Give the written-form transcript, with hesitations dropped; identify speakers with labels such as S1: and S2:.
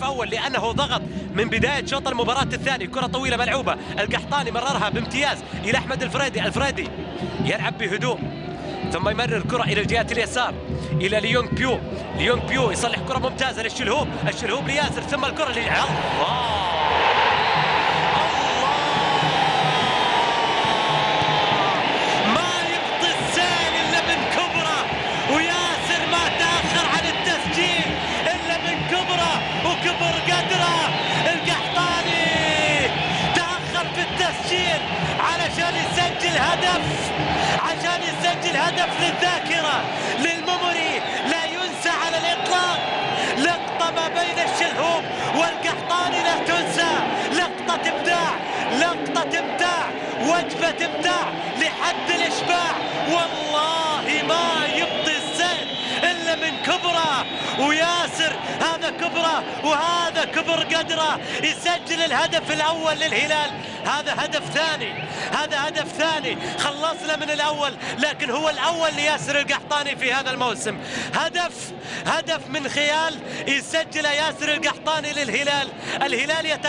S1: هدف أول لأنه ضغط من بداية شوط المباراة الثاني. كرة طويلة ملعوبة، القحطاني مررها بامتياز إلى أحمد الفريدي يلعب بهدوء ثم يمرر كرة إلى الجهة اليسار إلى ليونغ بيو يصلح كرة ممتازة الشلهوب لياسر ثم الكرة الله ما يبطي السيل إلا من كبرى، وياسر ما تأخر عن التسجيل إلا من كبرى وكبر قدره. القحطاني تأخر في التسجيل علشان يسجل هدف للذاكرة للميموري لا ينسى على الإطلاق. لقطة ما بين الشلهوب والقحطاني لا تنسى، لقطة إبداع وجبة إبداع لحد الإشباع. والله ما يبطي السيل إلا من كبرى، وياسر هذا كبرى وهذا كبر قدره يسجل الهدف الأول للهلال. هذا هدف ثاني خلصنا من الأول، لكن هو الأول لياسر القحطاني في هذا الموسم. هدف من خيال يسجل ياسر القحطاني للهلال. الهلال